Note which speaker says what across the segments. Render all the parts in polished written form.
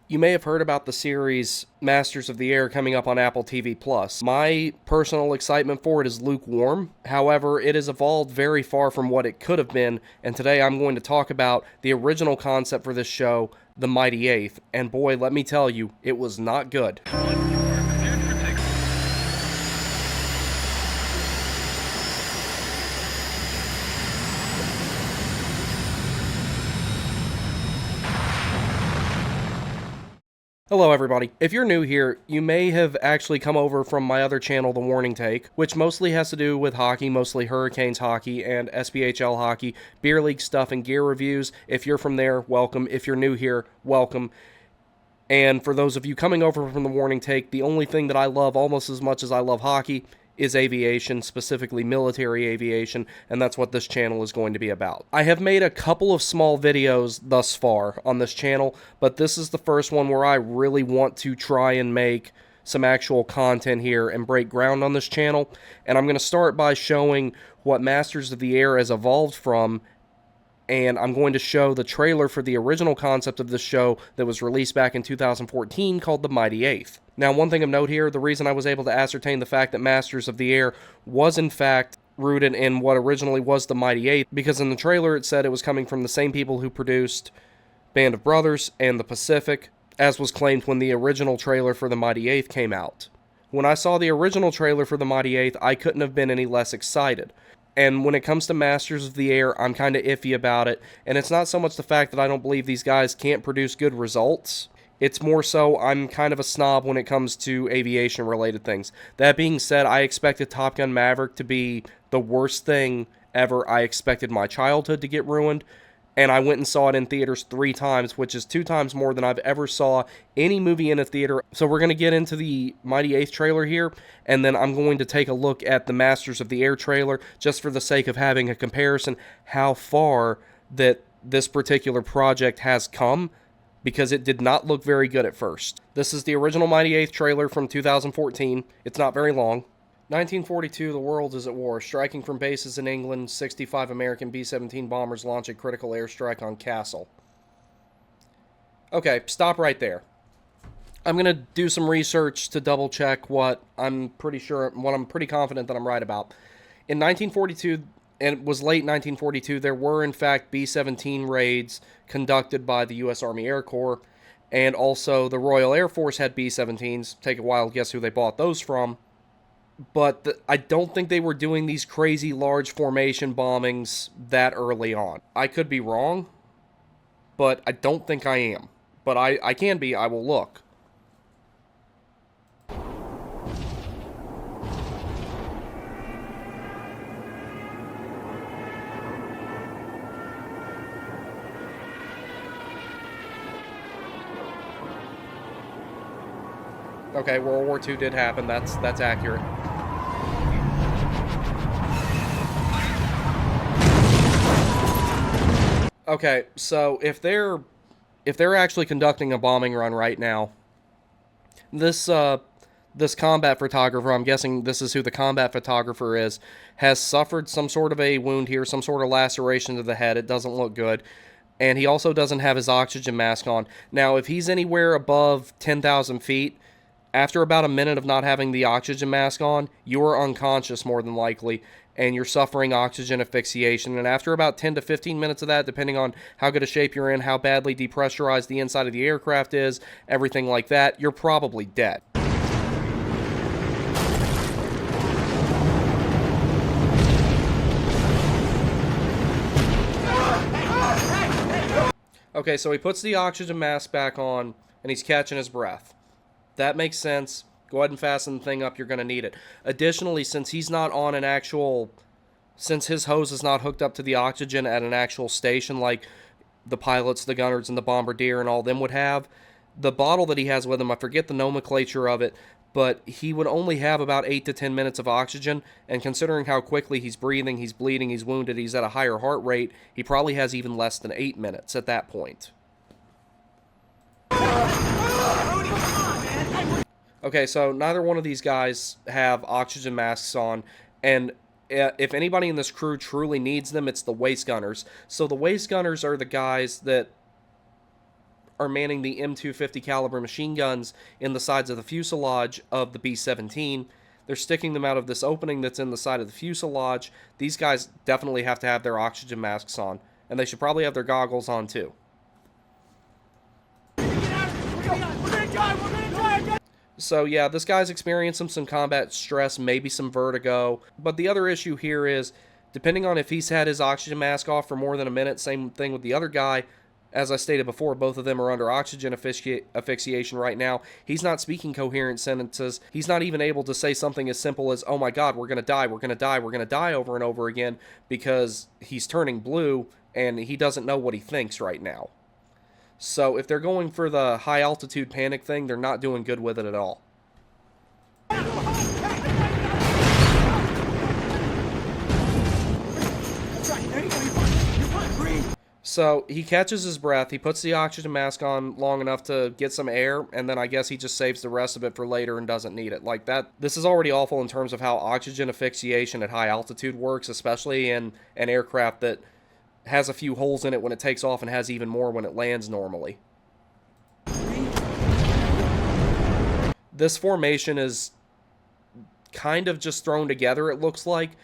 Speaker 1: You may have heard about the series Masters of the Air coming up on Apple TV Plus. My personal excitement for it is lukewarm. However, it has evolved very far from what it could have been, and today I'm going to talk about the original concept for this show, The Mighty Eighth. And boy, let me tell you, it was not good. Hello everybody. If you're new here, you may have actually come over from my other channel, The Warning Take, which mostly has to do with hockey, mostly Hurricanes hockey and SPHL hockey, beer league stuff and gear reviews. If you're from there, welcome. If you're new here, welcome. And for those of you coming over from The Warning Take, the only thing that I love almost as much as I love hockey is aviation, specifically military aviation, and that's what this channel is going to be about. I have made a couple of small videos thus far on this channel, but this is the first one where I really want to try and make some actual content here and break ground on this channel. And I'm going to start by showing what Masters of the Air has evolved from, and I'm going to show the trailer for the original concept of this show that was released back in 2014 called The Mighty Eighth. Now, one thing of note here, the reason I was able to ascertain the fact that Masters of the Air was in fact rooted in what originally was The Mighty Eighth, because in the trailer it said it was coming from the same people who produced Band of Brothers and The Pacific, as was claimed when the original trailer for The Mighty Eighth came out. When I saw the original trailer for The Mighty Eighth, I couldn't have been any less excited. And when it comes to Masters of the Air, I'm kind of iffy about it. And it's not so much the fact that I don't believe these guys can't produce good results. It's more so I'm kind of a snob when it comes to aviation-related things. That being said, I expected Top Gun Maverick to be the worst thing ever. I expected my childhood to get ruined. And I went and saw it in theaters 3 times, which is 2 times more than I've ever saw any movie in a theater. So we're going to get into the Mighty Eighth trailer here, and then I'm going to take a look at the Masters of the Air trailer, just for the sake of having a comparison, how far that this particular project has come, because it did not look very good at first. This is the original Mighty Eighth trailer from 2014. It's not very long. 1942, the world is at war. Striking from bases in England, 65 American B-17 bombers launch a critical airstrike on Castle. Okay, stop right there. I'm going to do some research to double check what I'm pretty confident that I'm right about. In 1942, and it was late 1942, there were in fact B-17 raids conducted by the U.S. Army Air Corps, and also the Royal Air Force had B-17s. Take a wild guess who they bought those from. But I don't think they were doing these crazy large formation bombings that early on. I could be wrong, but I don't think I am. But I can be. I will look. Okay, World War II did happen. That's accurate. Okay, so if they're actually conducting a bombing run right now, this this combat photographer, I'm guessing this is who the combat photographer is, has suffered some sort of a wound here, some sort of laceration to the head. It doesn't look good. And he also doesn't have his oxygen mask on. Now, if he's anywhere above 10,000 feet, after about a minute of not having the oxygen mask on, you are unconscious more than likely, and you're suffering oxygen asphyxiation. And after about 10 to 15 minutes of that, depending on how good a shape you're in, how badly depressurized the inside of the aircraft is, everything like that, you're probably dead. Okay, so he puts the oxygen mask back on, and he's catching his breath. That makes sense. Go ahead and fasten the thing up. You're going to need it. Additionally, since he's not on an actual... Since his hose is not hooked up to the oxygen at an actual station like the pilots, the gunners, and the bombardier and all them would have, the bottle that he has with him, I forget the nomenclature of it, but he would only have about 8 to 10 minutes of oxygen, and considering how quickly he's breathing, he's bleeding, he's wounded, he's at a higher heart rate, he probably has even less than 8 minutes at that point. Okay, so neither one of these guys have oxygen masks on, and if anybody in this crew truly needs them, it's the waist gunners. So the waist gunners are the guys that are manning the M250 caliber machine guns in the sides of the fuselage of the B-17. They're sticking them out of this opening that's in the side of the fuselage. These guys definitely have to have their oxygen masks on, and they should probably have their goggles on too. So yeah, this guy's experiencing some combat stress, maybe some vertigo. But the other issue here is, depending on if he's had his oxygen mask off for more than a minute, same thing with the other guy. As I stated before, both of them are under oxygen asphyxiation right now. He's not speaking coherent sentences. He's not even able to say something as simple as, oh my God, we're going to die, we're going to die, we're going to die over and over again, because he's turning blue and he doesn't know what he thinks right now. So if they're going for the high altitude panic thing, they're not doing good with it at all. So he catches his breath, he puts the oxygen mask on long enough to get some air, and then I guess he just saves the rest of it for later and doesn't need it. Like that, this is already awful in terms of how oxygen asphyxiation at high altitude works, especially in an aircraft that has a few holes in it when it takes off and has even more when it lands normally. This formation is kind of just thrown together, it looks like.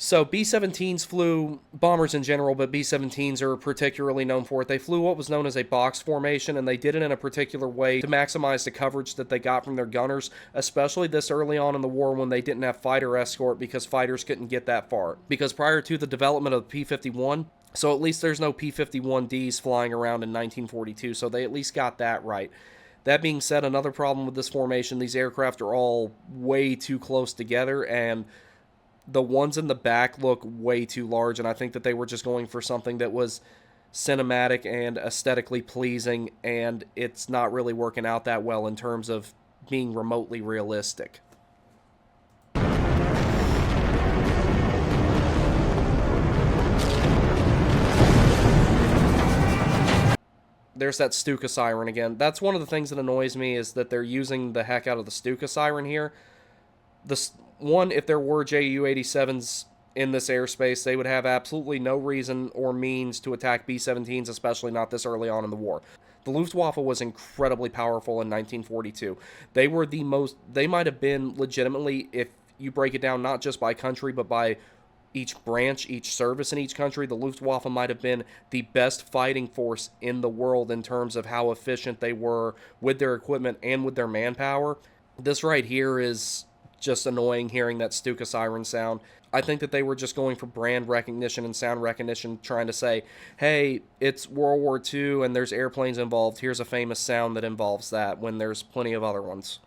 Speaker 1: So B-17s flew, bombers in general, but B-17s are particularly known for it. They flew what was known as a box formation, and they did it in a particular way to maximize the coverage that they got from their gunners, especially this early on in the war when they didn't have fighter escort because fighters couldn't get that far. Because prior to the development of the P-51, so at least there's no P-51Ds flying around in 1942, so they at least got that right. That being said, another problem with this formation, these aircraft are all way too close together, and the ones in the back look way too large, and I think that they were just going for something that was cinematic and aesthetically pleasing, and it's not really working out that well in terms of being remotely realistic. There's that Stuka siren again. That's one of the things that annoys me, is that they're using the heck out of the Stuka siren here. One, if there were Ju-87s in this airspace, they would have absolutely no reason or means to attack B-17s, especially not this early on in the war. The Luftwaffe was incredibly powerful in 1942. They were the most, they might have been legitimately, if you break it down not just by country, but by each branch, each service in each country, the Luftwaffe might have been the best fighting force in the world in terms of how efficient they were with their equipment and with their manpower. This right here is just annoying, hearing that Stuka siren sound. I think that they were just going for brand recognition and sound recognition, trying to say, hey, it's World War II and there's airplanes involved, here's a famous sound that involves that, when there's plenty of other ones.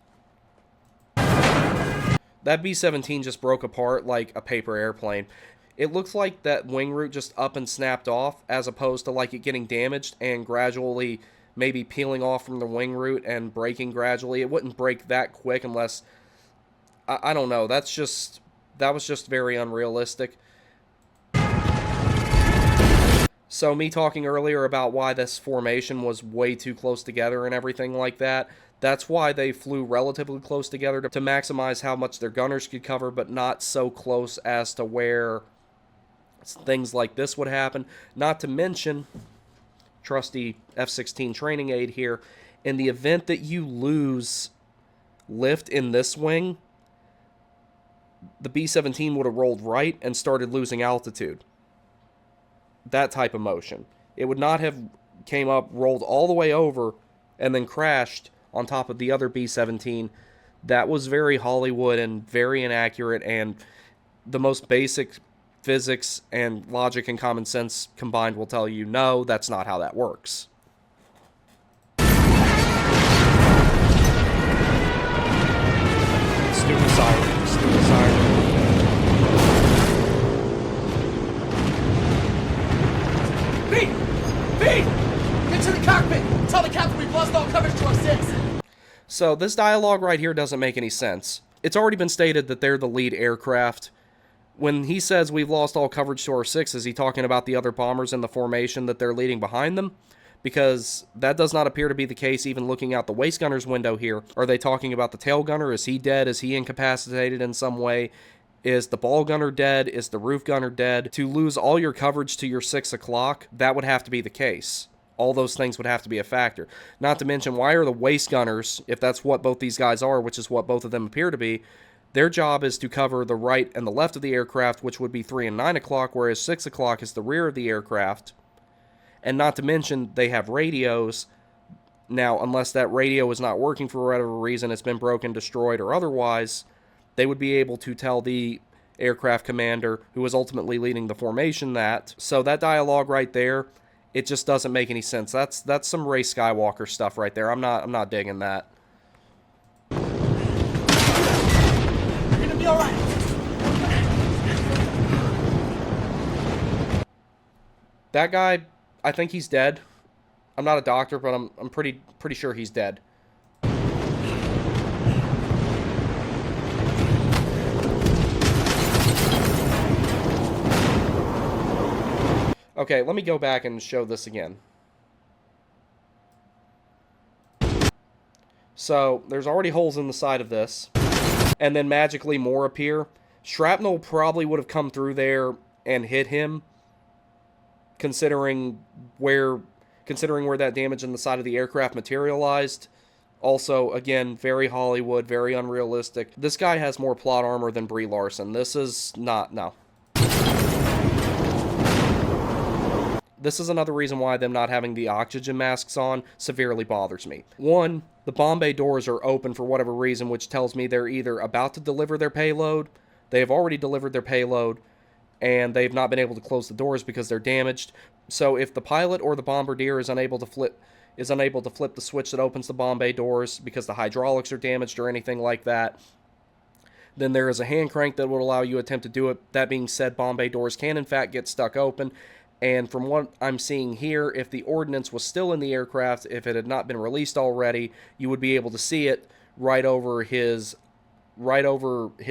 Speaker 1: That B-17 just broke apart like a paper airplane. It looks like that wing root just up and snapped off, as opposed to like it getting damaged and gradually maybe peeling off from the wing root and breaking gradually. It wouldn't break that quick unless, I don't know, that was just very unrealistic. So me talking earlier about why this formation was way too close together and everything like that, that's why they flew relatively close together to maximize how much their gunners could cover, but not so close as to where things like this would happen. Not to mention, trusty F-16 training aid here, in the event that you lose lift in this wing, the B-17 would have rolled right and started losing altitude. That type of motion. It would not have came up, rolled all the way over, and then crashed on top of the other B-17. That was very Hollywood and very inaccurate, and the most basic physics and logic and common sense combined will tell you, no, that's not how that works. Stupid siren, stupid siren.
Speaker 2: Pete! Get to the cockpit! Tell the captain we've lost all coverage to our 6!
Speaker 1: So this dialogue right here doesn't make any sense. It's already been stated that they're the lead aircraft. When he says we've lost all coverage to our 6, is he talking about the other bombers in the formation that they're leading behind them? Because that does not appear to be the case even looking out the waist gunner's window here. Are they talking about the tail gunner? Is he dead? Is he incapacitated in some way? Is the ball gunner dead? Is the roof gunner dead? To lose all your coverage to your 6 o'clock, that would have to be the case. All those things would have to be a factor. Not to mention, why are the waist gunners, if that's what both these guys are, which is what both of them appear to be, their job is to cover the right and the left of the aircraft, which would be 3 and 9 o'clock, whereas 6 o'clock is the rear of the aircraft. And not to mention, they have radios. Now, unless that radio is not working for whatever reason, it's been broken, destroyed, or otherwise, they would be able to tell the aircraft commander, who is ultimately leading the formation, that. So that dialogue right there, it just doesn't make any sense. That's some Rey Skywalker stuff right there. I'm not digging that.
Speaker 2: You're gonna be all right.
Speaker 1: That guy, I think he's dead. I'm not a doctor, but I'm pretty sure he's dead. Okay, let me go back and show this again. So, there's already holes in the side of this, and then magically more appear. Shrapnel probably would have come through there and hit him, considering where that damage in the side of the aircraft materialized. Also, again, very Hollywood, very unrealistic. This guy has more plot armor than Brie Larson. This is not, no. This is another reason why them not having the oxygen masks on severely bothers me. One, the bomb bay doors are open for whatever reason, which tells me they're either about to deliver their payload, they have already delivered their payload, and they've not been able to close the doors because they're damaged. So if the pilot or the bombardier is unable to flip the switch that opens the bomb bay doors because the hydraulics are damaged or anything like that, then there is a hand crank that will allow you to attempt to do it. That being said, bomb bay doors can in fact get stuck open. And from what I'm seeing here, if the ordnance was still in the aircraft, if it had not been released already, you would be able to see it right over his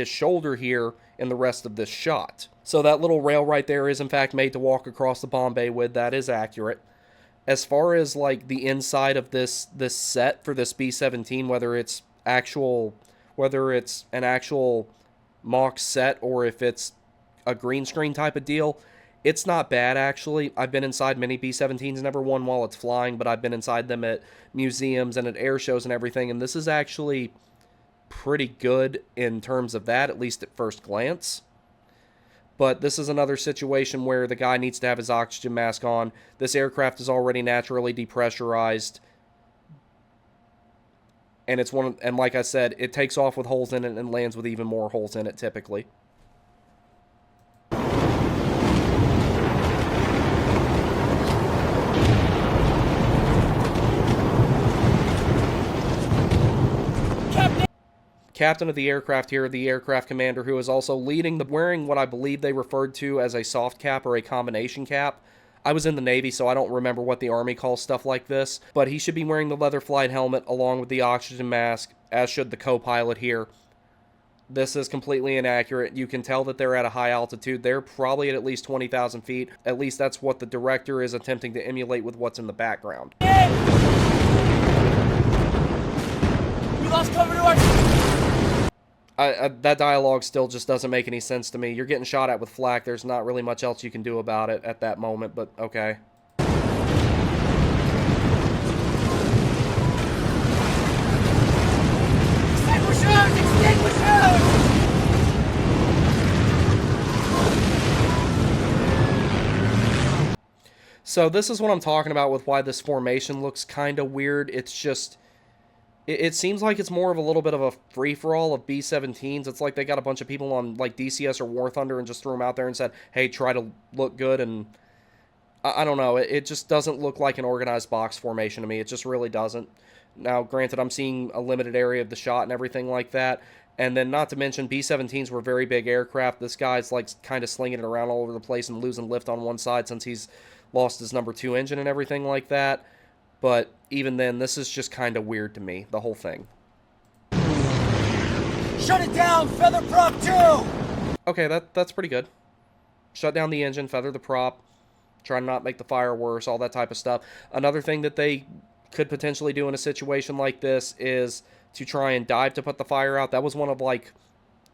Speaker 1: shoulder here in the rest of this shot. So that little rail right there is in fact made to walk across the bomb bay with. That is accurate. As far as like the inside of this set for this B-17, whether it's an actual mock set or if it's a green screen type of deal, it's not bad, actually. I've been inside many B-17s, never one while it's flying, but I've been inside them at museums and at air shows and everything, and this is actually pretty good in terms of that, at least at first glance. But this is another situation where the guy needs to have his oxygen mask on. This aircraft is already naturally depressurized, and and like I said, it takes off with holes in it and lands with even more holes in it typically. Captain of the aircraft here, the aircraft commander, who is also wearing what I believe they referred to as a soft cap or a combination cap. I was in the Navy, so I don't remember what the Army calls stuff like this, but he should be wearing the leather flight helmet along with the oxygen mask, as should the co-pilot here. This is completely inaccurate. You can tell that they're at a high altitude. They're probably at least 20,000 feet. At least that's what the director is attempting to emulate with what's in the background.
Speaker 2: We lost cover to our...
Speaker 1: That dialogue still just doesn't make any sense to me. You're getting shot at with flak. There's not really much else you can do about it at that moment, but okay.
Speaker 2: Extinguishers! Extinguishers!
Speaker 1: So this is what I'm talking about with why this formation looks kind of weird. It's just... It seems like it's more of a little bit of a free-for-all of B-17s. It's like they got a bunch of people on like DCS or War Thunder and just threw them out there and said, hey, try to look good. And I don't know. It just doesn't look like an organized box formation to me. It just really doesn't. Now, granted, I'm seeing a limited area of the shot and everything like that. And then not to mention, B-17s were very big aircraft. This guy's like kind of slinging it around all over the place and losing lift on one side since he's lost his number 2 engine and everything like that. But even then, this is just kind of weird to me, the whole thing.
Speaker 2: Shut it down! Feather prop 2!
Speaker 1: Okay, that's pretty good. Shut down the engine, feather the prop, try to not make the fire worse, all that type of stuff. Another thing that they could potentially do in a situation like this is to try and dive to put the fire out. That was one of like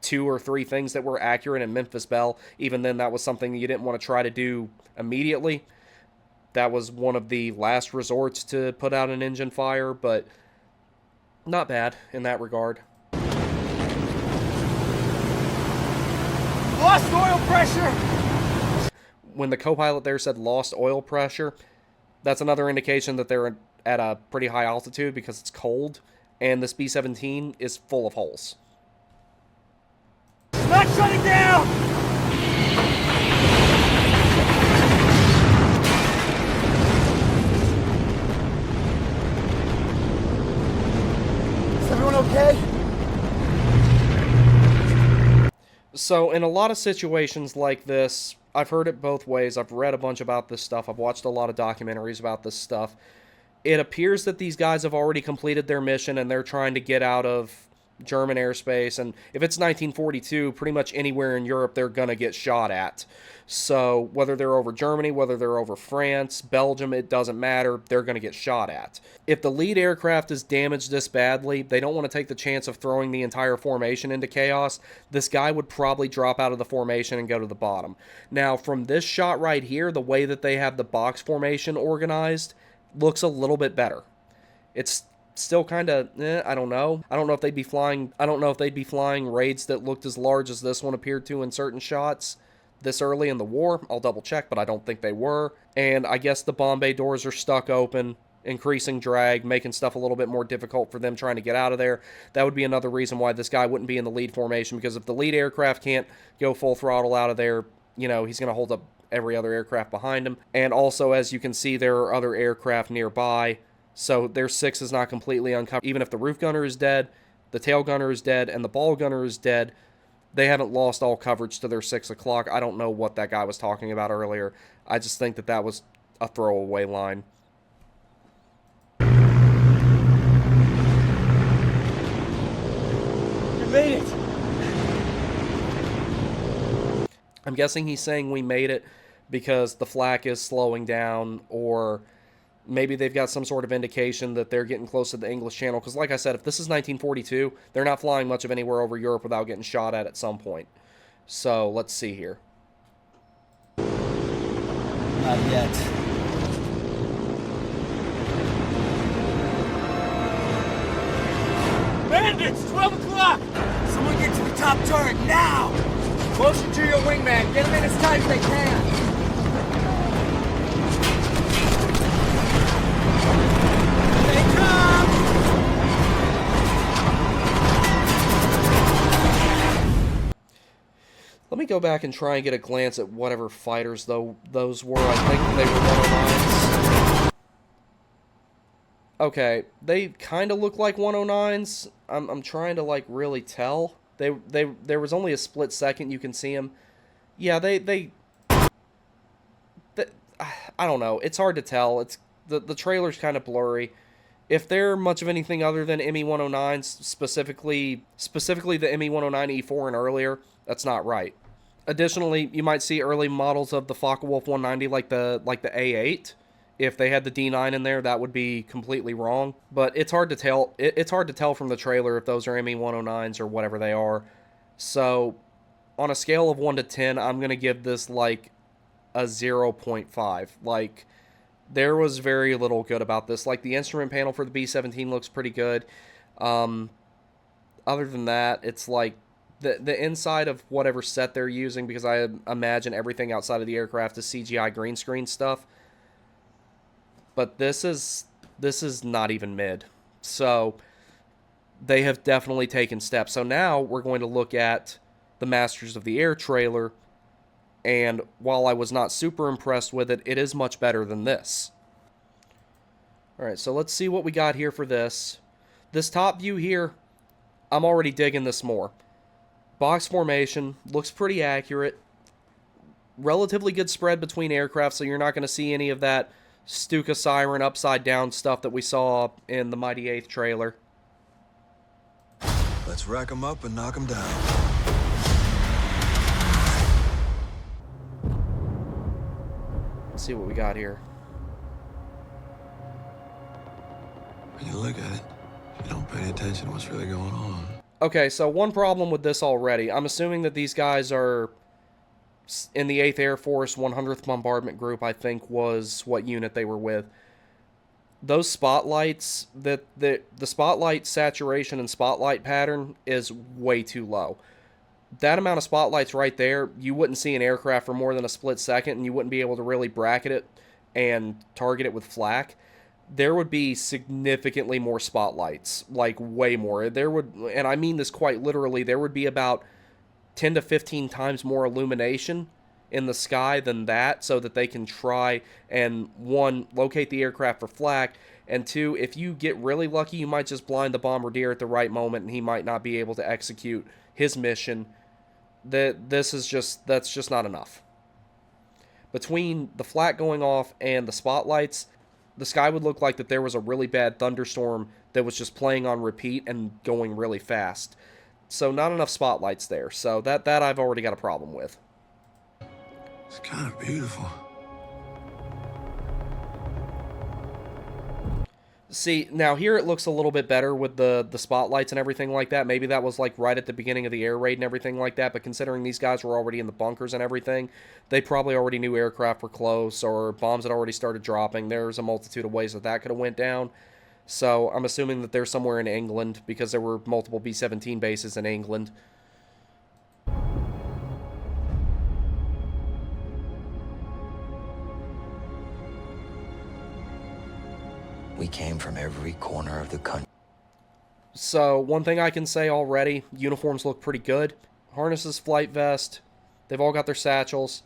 Speaker 1: 2 or 3 things that were accurate in Memphis Belle. Even then, that was something you didn't want to try to do immediately. that was one of the last resorts to put out an engine fire, but not bad in that regard.
Speaker 2: Lost oil pressure!
Speaker 1: When the co-pilot there said lost oil pressure, that's another indication that they're at a pretty high altitude because it's cold, and this B-17 is full of holes.
Speaker 2: Not shutting down! Is everyone okay?
Speaker 1: So in a lot of situations like this, I've heard it both ways. I've read a bunch about this stuff. I've watched a lot of documentaries about this stuff. It appears that these guys have already completed their mission and they're trying to get out of German airspace. And if it's 1942, pretty much anywhere in Europe they're going to get shot at. So whether they're over Germany, whether they're over France, Belgium, it doesn't matter. They're going to get shot at. If the lead aircraft is damaged this badly, they don't want to take the chance of throwing the entire formation into chaos. This guy would probably drop out of the formation and go to the bottom. Now, from this shot right here, the way that they have the box formation organized looks a little bit better. It's still kind of, I don't know. I don't know if they'd be flying raids that looked as large as this one appeared to in certain shots this early in the war. I'll double check, but I don't think they were. And I guess the bomb bay doors are stuck open, increasing drag, making stuff a little bit more difficult for them trying to get out of there. That would be another reason why this guy wouldn't be in the lead formation, because if the lead aircraft can't go full throttle out of there, you know, he's going to hold up every other aircraft behind him. And also, as you can see, there are other aircraft nearby, so their 6 is not completely uncovered. Even if the roof gunner is dead, the tail gunner is dead, and the ball gunner is dead, they haven't lost all coverage to their 6 o'clock. I don't know what that guy was talking about earlier. I just think that that was a throwaway line.
Speaker 2: You made it!
Speaker 1: I'm guessing he's saying we made it because the flak is slowing down, or maybe they've got some sort of indication that they're getting close to the English Channel. Because like I said, if this is 1942, they're not flying much of anywhere over Europe without getting shot at some point. So let's see here.
Speaker 2: Not yet. Bandits! 12 o'clock! Someone get to the top turret now! Motion to your wingman. Get them in as tight as they can. They come!
Speaker 1: Let me go back and try and get a glance at whatever fighters those were. I think they were 109s. Okay, they kind of look like 109s. I'm trying to like really tell. There was only a split second you can see them. Yeah, they I don't know. It's hard to tell. It's the trailer's kind of blurry. If they're much of anything other than ME-109s, specifically the ME-109E4 and earlier, that's not right. Additionally, you might see early models of the Focke-Wulf 190 like the A8. If they had the D9 in there, that would be completely wrong. But it's hard to tell. It's hard to tell from the trailer if those are ME-109s or whatever they are. So, on a scale of 1 to 10, I'm going to give this like a 0.5. Like, there was very little good about this. Like, the instrument panel for the B-17 looks pretty good. Other than that, it's like the inside of whatever set they're using, because I imagine everything outside of the aircraft is CGI green screen stuff. But this is not even mid. So they have definitely taken steps. So now we're going to look at the Masters of the Air trailer. And while I was not super impressed with it, it is much better than this. Alright, so let's see what we got here for this. This top view here, I'm already digging this more. Box formation, looks pretty accurate. Relatively good spread between aircraft, so you're not going to see any of that Stuka Siren upside down stuff that we saw in the Mighty Eighth trailer.
Speaker 3: Let's rack them up and knock them down.
Speaker 1: Let's see what we got here.
Speaker 3: When you look at it, you don't pay attention to what's really going on.
Speaker 1: Okay, so one problem with this already. I'm assuming that these guys are in the 8th Air Force 100th Bombardment Group, I think was what unit they were with. Those spotlights, the spotlight saturation and spotlight pattern is way too low. That amount of spotlights right there, you wouldn't see an aircraft for more than a split second, and you wouldn't be able to really bracket it and target it with flak. There would be significantly more spotlights, like way more. There would, and I mean this quite literally, there would be about 10 to 15 times more illumination in the sky than that, so that they can try and, one, locate the aircraft for flak, and two, if you get really lucky, you might just blind the bombardier at the right moment and he might not be able to execute his mission. That's just not enough. Between the flak going off and the spotlights, the sky would look like that there was a really bad thunderstorm that was just playing on repeat and going really fast. So not enough spotlights there. So that I've already got a problem with.
Speaker 3: It's kind of beautiful.
Speaker 1: See, now here it looks a little bit better with the spotlights and everything like that. Maybe that was like right at the beginning of the air raid and everything like that, but considering these guys were already in the bunkers and everything, they probably already knew aircraft were close or bombs had already started dropping. There's a multitude of ways that could have went down. So I'm assuming that they're somewhere in England because there were multiple B-17 bases in England.
Speaker 4: We came from every corner of the country.
Speaker 1: So, one thing I can say already, uniforms look pretty good. Harnesses, flight vest, they've all got their satchels.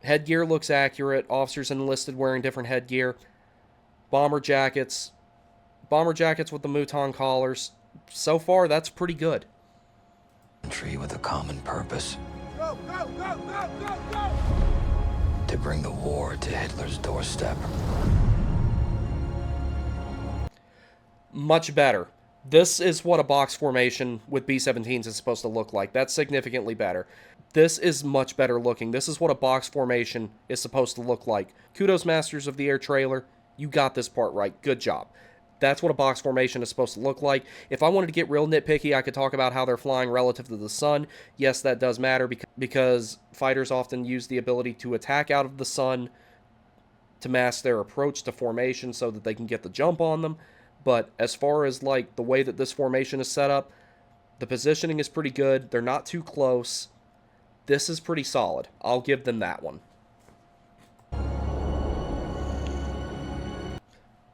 Speaker 1: Headgear looks accurate. Officers enlisted wearing different headgear. Bomber jackets with the mouton collars. So far, that's pretty good.
Speaker 4: Country with a common purpose.
Speaker 2: Go, go, go, go, go, go!
Speaker 4: To bring the war to Hitler's doorstep.
Speaker 1: Much better. This is what a box formation with B-17s is supposed to look like. That's significantly better. This is much better looking. This is what a box formation is supposed to look like. Kudos, Masters of the Air trailer. You got this part right. Good job. That's what a box formation is supposed to look like. If I wanted to get real nitpicky, I could talk about how they're flying relative to the sun. Yes, that does matter because fighters often use the ability to attack out of the sun to mask their approach to formation so that they can get the jump on them. But as far as like the way that this formation is set up, the positioning is pretty good. They're not too close. This is pretty solid. I'll give them that one.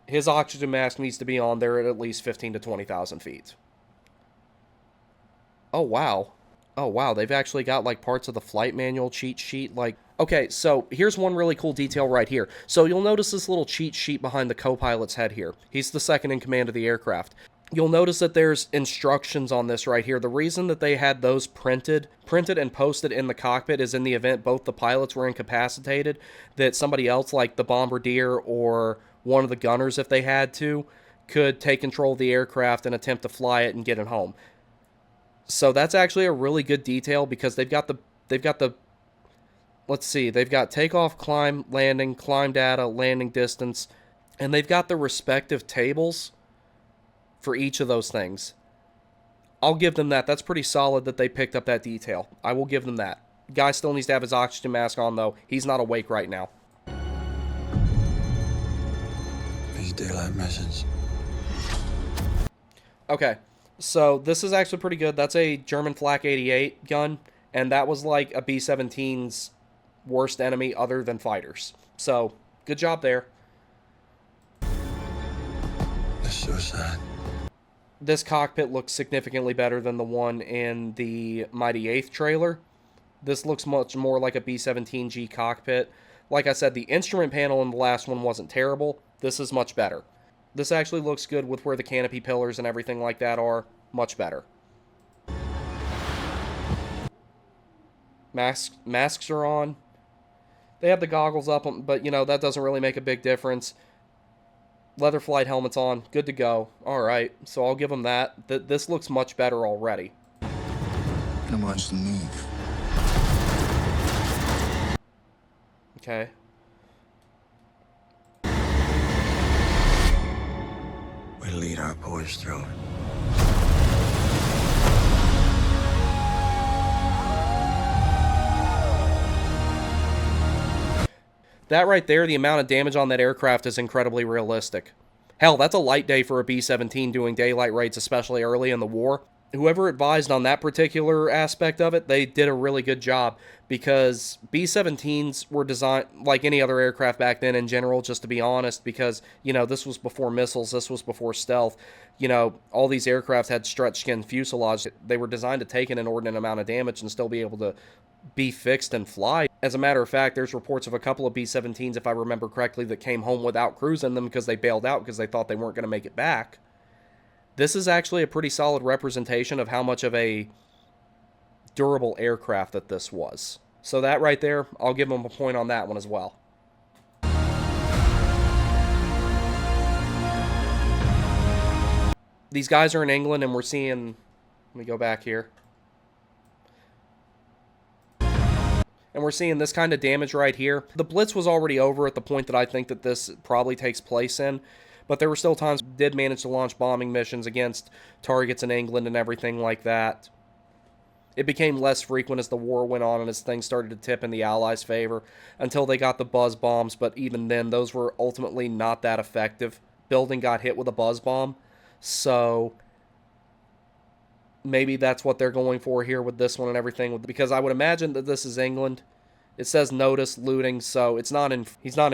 Speaker 1: His oxygen mask needs to be on there at least 15 to 20,000 feet. Oh, wow. Oh, wow. They've actually got like parts of the flight manual cheat sheet. Like, okay, so here's one really cool detail right here. So you'll notice this little cheat sheet behind the co-pilot's head here. He's the second in command of the aircraft. You'll notice that there's instructions on this right here. The reason that they had those printed and posted in the cockpit is in the event both the pilots were incapacitated, that somebody else like the bombardier or one of the gunners, if they had to, could take control of the aircraft and attempt to fly it and get it home. So that's actually a really good detail because they've got let's see, they've got takeoff, climb, landing, climb data, landing distance, and they've got the respective tables for each of those things. I'll give them that. That's pretty solid that they picked up that detail. I will give them that. Guy still needs to have his oxygen mask on, though. He's not awake right now.
Speaker 3: These daylight missions.
Speaker 1: Okay, so this is actually pretty good. That's a German Flak 88 gun, and that was like a B-17's worst enemy other than fighters. So, good job there.
Speaker 3: That's so sad.
Speaker 1: This cockpit looks significantly better than the one in the Mighty 8th trailer. This looks much more like a B-17G cockpit. Like I said, the instrument panel in the last one wasn't terrible. This is much better. This actually looks good with where the canopy pillars and everything like that are. Much better. Masks are on. They have the goggles up, but, you know, that doesn't really make a big difference. Leather flight helmets on. Good to go. Alright, so I'll give them that. This looks much better already.
Speaker 4: Not much to move.
Speaker 1: Okay.
Speaker 3: We lead our boys through it.
Speaker 1: That right there, the amount of damage on that aircraft is incredibly realistic. Hell, that's a light day for a B-17 doing daylight raids, especially early in the war. Whoever advised on that particular aspect of it, they did a really good job, because B-17s were designed like any other aircraft back then in general, just to be honest, because, you know, this was before missiles, this was before stealth. You know, all these aircraft had stretch skin fuselage. They were designed to take an inordinate amount of damage and still be able to be fixed and fly. As a matter of fact, there's reports of a couple of B-17s, if I remember correctly, that came home without crews in them because they bailed out because they thought they weren't going to make it back. This is actually a pretty solid representation of how much of a durable aircraft that this was. So that right there, I'll give them a point on that one as well. These guys are in England, and we're seeing... Let me go back here. And we're seeing this kind of damage right here. The Blitz was already over at the point that I think that this probably takes place in, but there were still times did manage to launch bombing missions against targets in England and everything like that. It became less frequent as the war went on and as things started to tip in the Allies' favor until they got the buzz bombs, but even then, those were ultimately not that effective. Building got hit with a buzz bomb, so maybe that's what they're going for here with this one and everything, because I would imagine that this is England. It says notice looting, so he's not in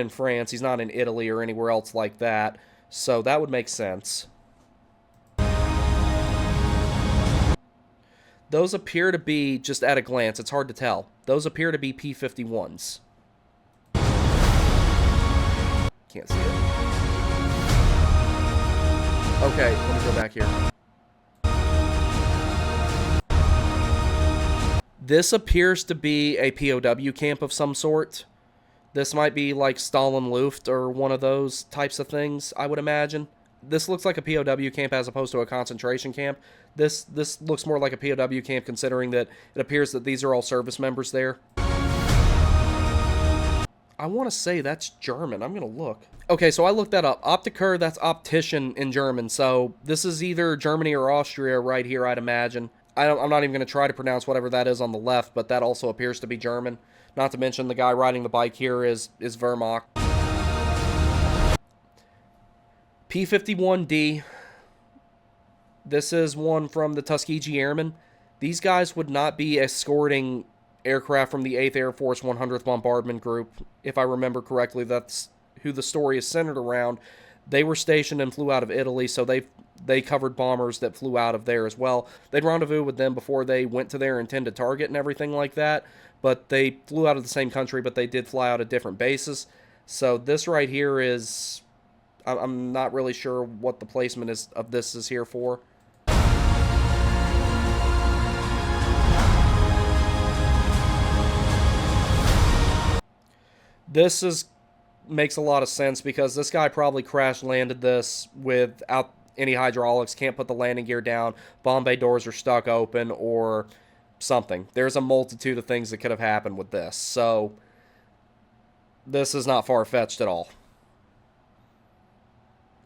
Speaker 1: France, he's not in Italy or anywhere else like that, so that would make sense. Those appear to be, just at a glance, it's hard to tell, those appear to be P-51s. Can't see it. Okay, let me go back here. This appears to be a POW camp of some sort. This might be like Stalin Luft or one of those types of things, I would imagine. This looks like a POW camp as opposed to a concentration camp. This looks more like a POW camp, considering that it appears that these are all service members there. I want to say that's German. I'm going to look. Okay, so I looked that up. Optiker, that's optician in German. So this is either Germany or Austria right here, I'd imagine. I'm not even going to try to pronounce whatever that is on the left, but that also appears to be German. Not to mention the guy riding the bike here is Wehrmacht. P-51D. This is one from the Tuskegee Airmen. These guys would not be escorting aircraft from the 8th Air Force 100th Bombardment Group. If I remember correctly, that's who the story is centered around. They were stationed and flew out of Italy, so they covered bombers that flew out of there as well. They'd rendezvous with them before they went to their intended target and everything like that, but they flew out of the same country, but they did fly out of different bases. So this right here is... I'm not really sure what the placement is of this is here for. This makes a lot of sense because this guy probably crash landed this without any hydraulics, can't put the landing gear down, bomb bay doors are stuck open, or something. There's a multitude of things that could have happened with this, so this is not far-fetched at all.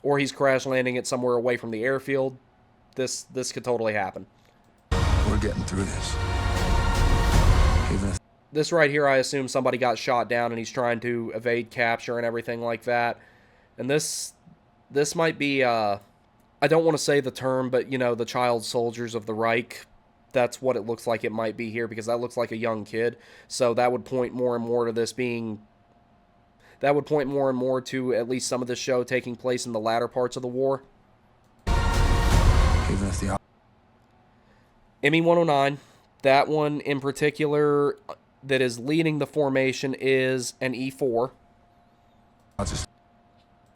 Speaker 1: Or he's crash landing it somewhere away from the airfield. This could totally happen.
Speaker 3: We're getting through this. Even if...
Speaker 1: This right here, I assume somebody got shot down and he's trying to evade capture and everything like that. And this might be, I don't want to say the term, but, you know, the child soldiers of the Reich. That's what it looks like it might be here, because that looks like a young kid. So that would point more and more to this being... That would point more and more to at least some of this show taking place in the latter parts of the war.
Speaker 3: Even if the...
Speaker 1: ME-109, that one in particular that is leading the formation is an E-4.
Speaker 3: I'll just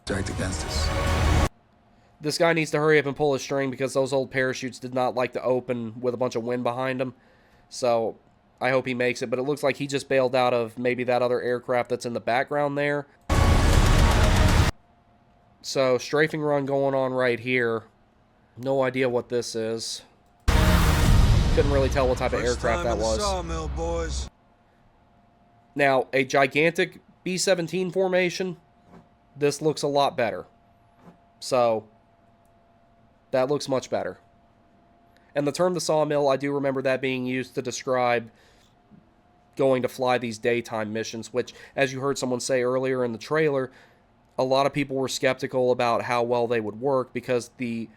Speaker 3: stacked against us.
Speaker 1: This guy needs to hurry up and pull his string because those old parachutes did not like to open with a bunch of wind behind him. So I hope he makes it, but it looks like he just bailed out of maybe that other aircraft that's in the background there. So strafing run going on right here. No idea what this is. Couldn't really tell what type of aircraft that was.
Speaker 3: Sawmill, boys.
Speaker 1: Now, a gigantic B-17 formation, this looks a lot better. So, that looks much better. And the term the sawmill, I do remember that being used to describe going to fly these daytime missions, which, as you heard someone say earlier in the trailer, a lot of people were skeptical about how well they would work because the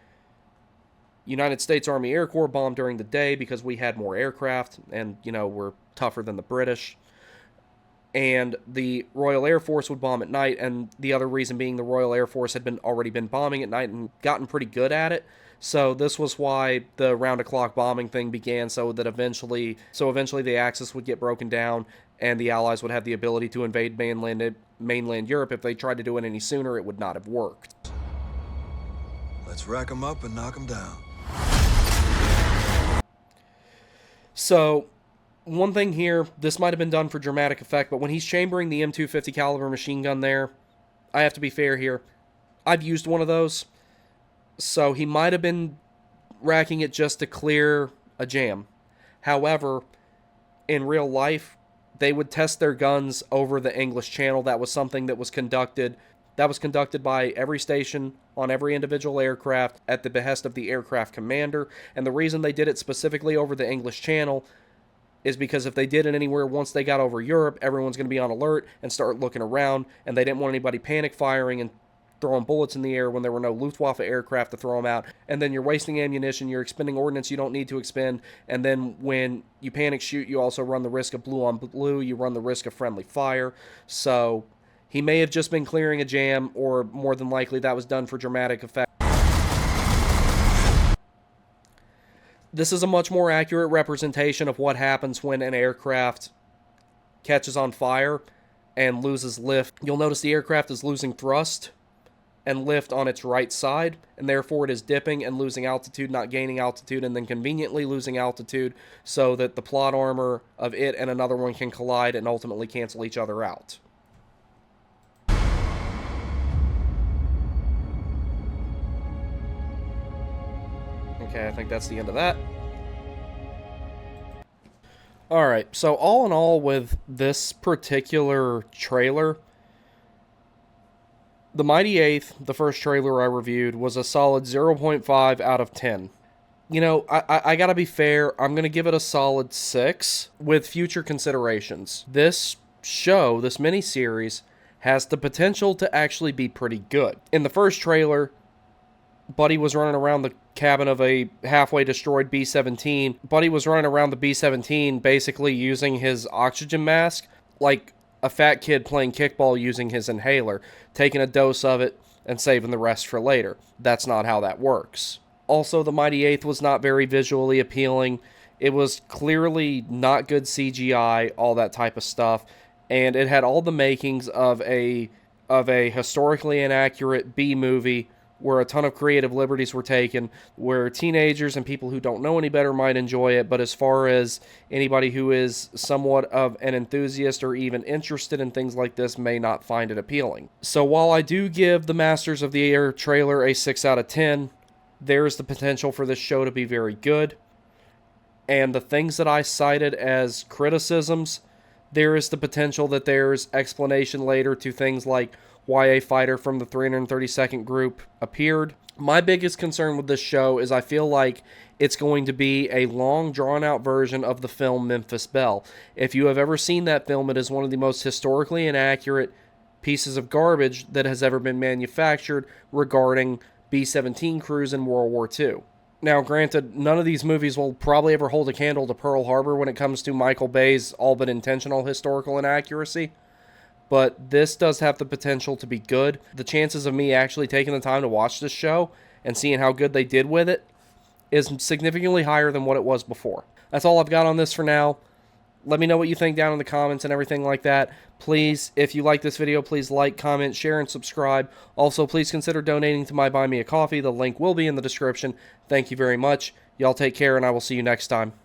Speaker 1: United States Army Air Corps bombed during the day because we had more aircraft and, we're tougher than the British. And the Royal Air Force would bomb at night, and the other reason being the Royal Air Force had already been bombing at night and gotten pretty good at it. So this was why the round-the-clock bombing thing began, so eventually the Axis would get broken down, and the Allies would have the ability to invade mainland Europe. If they tried to do it any sooner, it would not have worked.
Speaker 3: Let's rack them up and knock them down.
Speaker 1: So, one thing here, this might have been done for dramatic effect, but when he's chambering the M250 caliber machine gun there, I have to be fair here. I've used one of those, so he might have been racking it just to clear a jam. However, in real life, they would test their guns over the English Channel. That was something that was conducted by every station on every individual aircraft at the behest of the aircraft commander. And the reason they did it specifically over the English Channel is because if they did it anywhere once they got over Europe, everyone's going to be on alert and start looking around, and they didn't want anybody panic firing and throwing bullets in the air when there were no Luftwaffe aircraft to throw them out. And then you're wasting ammunition, you're expending ordnance you don't need to expend, and then when you panic shoot, you also run the risk of blue on blue, you run the risk of friendly fire. So he may have just been clearing a jam, or more than likely that was done for dramatic effect. This is a much more accurate representation of what happens when an aircraft catches on fire and loses lift. You'll notice the aircraft is losing thrust and lift on its right side, and therefore it is dipping and losing altitude, not gaining altitude, and then conveniently losing altitude so that the plot armor of it and another one can collide and ultimately cancel each other out. Okay, I think that's the end of that. Alright, so all in all with this particular trailer, The Mighty Eighth, the first trailer I reviewed, was a solid 0.5 out of 10. I gotta be fair, I'm gonna give it a solid 6 with future considerations. This show, this miniseries, has the potential to actually be pretty good. In the first trailer, Buddy was running around the cabin of a halfway destroyed B-17. Buddy was running around the B-17 basically using his oxygen mask like a fat kid playing kickball using his inhaler, taking a dose of it and saving the rest for later. That's not how that works. Also, The Mighty Eighth was not very visually appealing. It was clearly not good CGI, all that type of stuff, and it had all the makings of a historically inaccurate B-movie where a ton of creative liberties were taken, where teenagers and people who don't know any better might enjoy it, but as far as anybody who is somewhat of an enthusiast or even interested in things like this may not find it appealing. So while I do give the Masters of the Air trailer a 6 out of 10, there is the potential for this show to be very good. And the things that I cited as criticisms, there is the potential that there's explanation later to things like why a fighter from the 332nd Group appeared. My biggest concern with this show is I feel like it's going to be a long, drawn-out version of the film Memphis Belle. If you have ever seen that film, it is one of the most historically inaccurate pieces of garbage that has ever been manufactured regarding B-17 crews in World War II. Now, granted, none of these movies will probably ever hold a candle to Pearl Harbor when it comes to Michael Bay's all but intentional historical inaccuracy, but this does have the potential to be good. The chances of me actually taking the time to watch this show and seeing how good they did with it is significantly higher than what it was before. That's all I've got on this for now. Let me know what you think down in the comments and everything like that. Please, if you like this video, please like, comment, share, and subscribe. Also, please consider donating to my Buy Me a Coffee. The link will be in the description. Thank you very much. Y'all take care, and I will see you next time.